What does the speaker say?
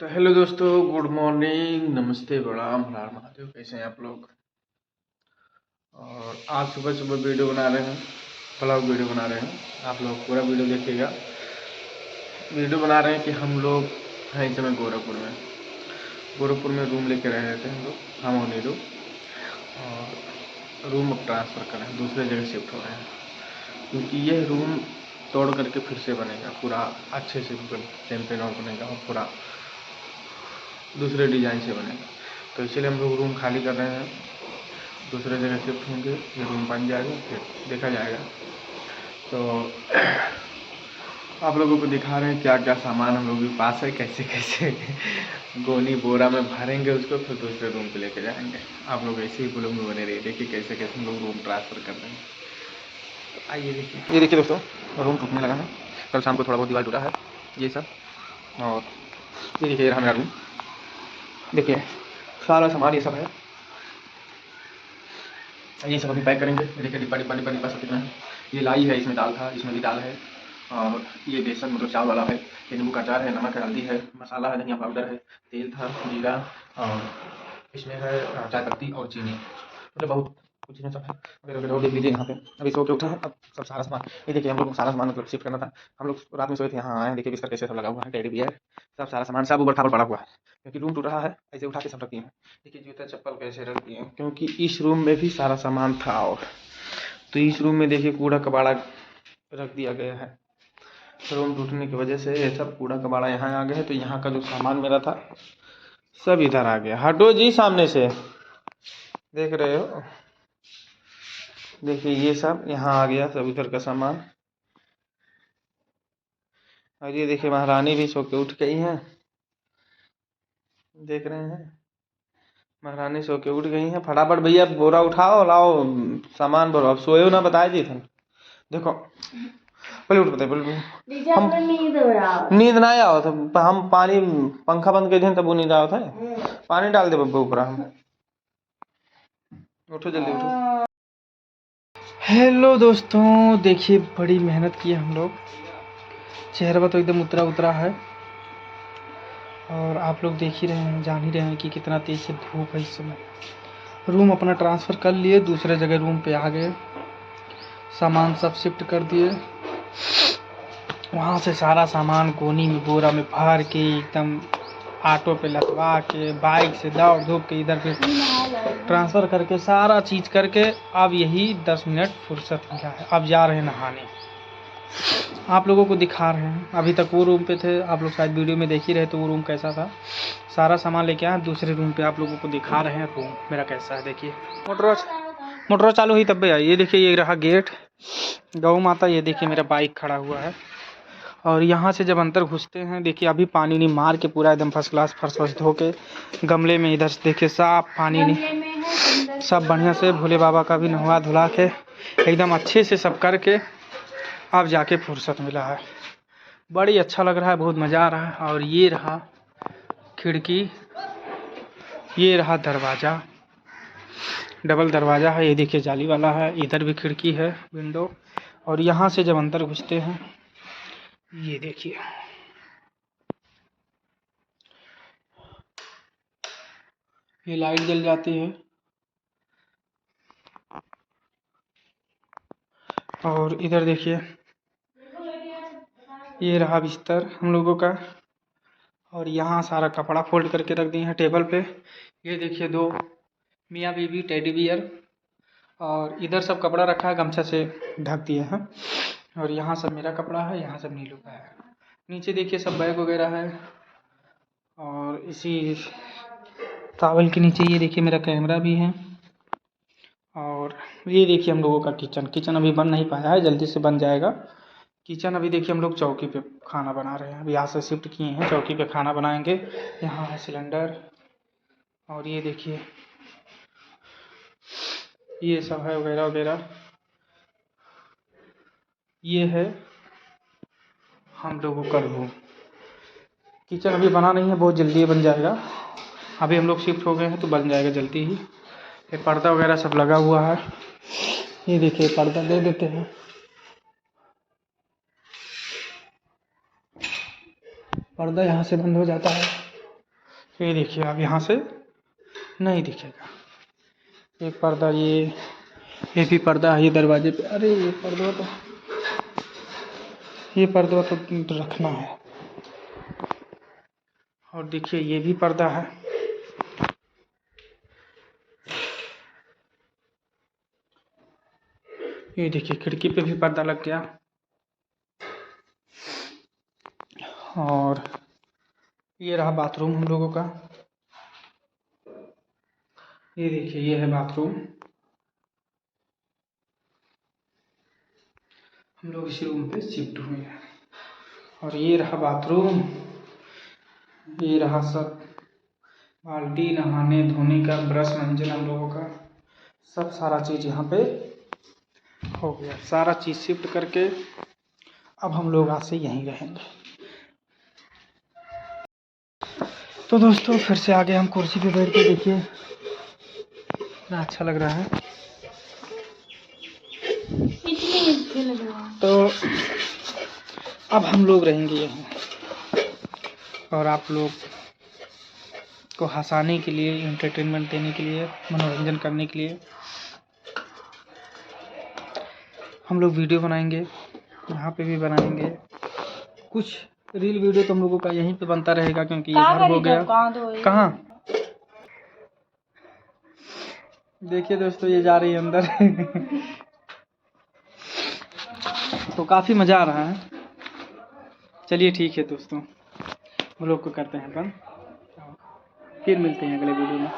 तो हेलो दोस्तों, good morning, नमस्ते, प्रणाम, हर हर महादेव। कैसे हैं आप लोग? और आज सुबह सुबह वीडियो बना रहे हैं, ब्लॉग वीडियो बना रहे हैं। आप लोग पूरा वीडियो देखिएगा। वीडियो बना रहे हैं कि हम लोग हैं इस समय गोरखपुर में रूम लेके रह रहे थे हम और नीरू। और रूम अब ट्रांसफ़र कर रहे हैं, दूसरे जगह शिफ्ट हो रहे हैं, क्योंकि यह रूम तोड़ करके फिर से बनेगा, पूरा अच्छे से टेम्परेट और बनेगा और पूरा दूसरे डिज़ाइन से बनेगा। तो इसीलिए हम लोग रूम खाली कर रहे हैं, दूसरे जगह शिफ्ट होंगे, ये रूम बन जाएगा, फिर देखा जाएगा। तो आप लोगों को दिखा रहे हैं क्या क्या सामान हम लोग के पास है, कैसे कैसे गोनी बोरा में भरेंगे उसको, फिर दूसरे रूम पे लेके जाएंगे। आप लोग ऐसे ही ब्लॉग में बने रहिए, देखिए कैसे कैसे हम लोग रूम ट्रांसफ़र कर रहे हैं। तो आइए देखिए, ये देखिए दोस्तों, रूम टूटने लगा है। कल शाम को थोड़ा बहुत दीवार टूटा है, ये सब। और ये देखिए, ये रहा मेरा रूम। देखिए सारा सामान ये सब है, ये सब अभी पैक करेंगे। देखिए डिब्बा डिब्बा डिब्बा डिब्बा सब कितना है। ये लाई है, इसमें दाल था, इसमें भी दाल है। और ये बेसन मतलब चावल वाला है। ये नींबू का अचार है, नमक है, हल्दी है, मसाला है, धनिया पाउडर है, तेल था, जीरा, और इसमें है चाय पत्ती और चीनी, मतलब बहुत कुछ इसमें सब है। वगैरह वगैरह देख लीजिए यहाँ पे। अभी सो के उठा है, अब सब सारा सामान, ये देखिए हम लोग सारा सामान मतलब शिफ्ट करना था। हम लोग रात में सोए थे, यहाँ आए हैं, देखिए बिस्तर कैसे सब लगा हुआ है, टेडी बियर, सब सारा सामान सब ऊबड़ खाबड़ पड़ा हुआ है, क्योंकि रूम टूट रहा है। ऐसे उठा के सब रखी है। देखिए जूता चप्पल कैसे रख दिए, क्योंकि इस रूम में भी सारा सामान था। और तो इस रूम में देखिए कूड़ा कबाड़ा रख दिया गया है। रूम टूटने की वजह से ये सब कूड़ा कबाड़ा यहाँ आ गया है। तो यहाँ का जो सामान मेरा था सब इधर आ गया। हटो जी सामने से, देख रहे हो, देखिए ये सब यहाँ आ गया, सब इधर का सामान। और ये देखिए महारानी भी सो के उठ गई है, देख रहे हैं, महारानी सो के उठ गई है। फटाफट भैया बोरा उठाओ, लाओ सामान भरो। अब सोए हो ना, बताए जी थे। देखो पहले उठ बताए, पहले हम नींद ना आओ तो हम पानी पंखा बंद कर दें तब वो नींद आओ था। पानी डाल दे बब्बू ऊपर। हम उठो जल्दी उठो। हेलो दोस्तों, देखिए बड़ी मेहनत की हम लोग, चेहरा तो एकदम उतरा उतरा है। और आप लोग देख ही रहे हैं, जान ही रहे हैं कि कितना तेज़ से धूप है इस समय। रूम अपना ट्रांसफ़र कर लिए, दूसरे जगह रूम पे आ गए, सामान सब शिफ्ट कर दिए। वहाँ से सारा सामान कोनी में बोरा में भर के एकदम ऑटो पे लदवा के बाइक से दौड़ धूप के इधर पे ट्रांसफ़र करके सारा चीज़ करके अब यही 10 मिनट फुर्सत मिला है। अब जा रहे हैं नहाने, आप लोगों को दिखा रहे हैं। अभी तक वो रूम पे थे, आप लोग शायद वीडियो में देख ही रहे तो वो रूम कैसा था। सारा सामान लेके आए दूसरे रूम पे, आप लोगों को दिखा रहे हैं रूम मेरा कैसा है। देखिए मोटर चालू हुई तब भी आई। ये देखिए ये रहा गेट, गौ माता। ये देखिए मेरा बाइक खड़ा हुआ है। और यहाँ से जब अंदर घुसते हैं, देखिए अभी पानी नहीं मार के पूरा एकदम फर्स्ट क्लास फर्स्ट फर्स्ट धो के गमले में इधर से देखिए साफ पानी नहीं, सब बढ़िया से भोले बाबा का भी नहवा धुला के एकदम अच्छे से सब करके अब जाके फुर्सत मिला है। बड़ी अच्छा लग रहा है, बहुत मज़ा आ रहा है। और ये रहा खिड़की, ये रहा दरवाज़ा, डबल दरवाज़ा है। ये देखिए जाली वाला है, इधर भी खिड़की है, विंडो। और यहाँ से जब अंदर घुसते हैं, ये देखिए ये लाइट जल जाती है। और इधर देखिए ये रहा बिस्तर हम लोगों का। और यहाँ सारा कपड़ा फोल्ड करके रख दिए हैं टेबल पे। ये देखिए 2 मियाँ बीवी टेडी बियर। और इधर सब कपड़ा रखा है, गमछा से ढक दिए हैं। और यहाँ सब मेरा कपड़ा है, यहाँ सब नीलू का है। नीचे देखिए सब बैग वगैरह है। और इसी टॉवल के नीचे ये देखिए मेरा कैमरा भी है। और ये देखिए हम लोगों का किचन अभी बन नहीं पाया है, जल्दी से बन जाएगा किचन। अभी देखिए हम लोग चौकी पे खाना बना रहे हैं, अभी यहाँ से शिफ्ट किए हैं, चौकी पे खाना बनाएंगे। यहाँ है सिलेंडर। और ये देखिए ये सब है वगैरह वगैरह। ये है हम लोगों का रूम। किचन अभी बना नहीं है, बहुत जल्दी बन जाएगा। अभी हम लोग शिफ्ट हो गए हैं तो बन जाएगा जल्दी ही। ये पर्दा वगैरह सब लगा हुआ है, ये देखिए पर्दा दे देते हैं। पर्दा यहाँ से बंद हो जाता है। ये देखिए अब यहाँ से नहीं दिखेगा। एक पर्दा ये भी पर्दा है ये दरवाजे पे। अरे ये पर्दा तो रखना है। और देखिए ये भी पर्दा है। ये देखिए खिड़की पे भी पर्दा लग गया। और ये रहा बाथरूम हम लोगों का। ये देखिए ये है बाथरूम। हम लोग इसी रूम पे शिफ्ट हुए हैं। और ये रहा बाथरूम। ये रहा सब बाल्टी नहाने धोने का, ब्रश मंजन हम लोगों का सब सारा चीज़ यहाँ पे हो गया। सारा चीज़ शिफ्ट करके अब हम लोग आज से यहीं रहेंगे। तो दोस्तों फिर से आगे हम कुर्सी पे बैठ के देखिए कितना अच्छा लग रहा है। तो अब हम लोग रहेंगे यहीं और आप लोग को हंसाने के लिए, एंटरटेनमेंट देने के लिए, मनोरंजन करने के लिए हम लोग वीडियो बनाएंगे। यहाँ पे भी बनाएंगे कुछ रील वीडियो तो हम लोगों का यहीं पे बनता रहेगा क्योंकि ये घर हो गया। कहाँ देखिए दोस्तों ये जा रही है अंदर। तो काफ़ी मज़ा आ रहा है। चलिए ठीक है दोस्तों, हम लोग को करते हैं बंद। फिर मिलते हैं अगले वीडियो में।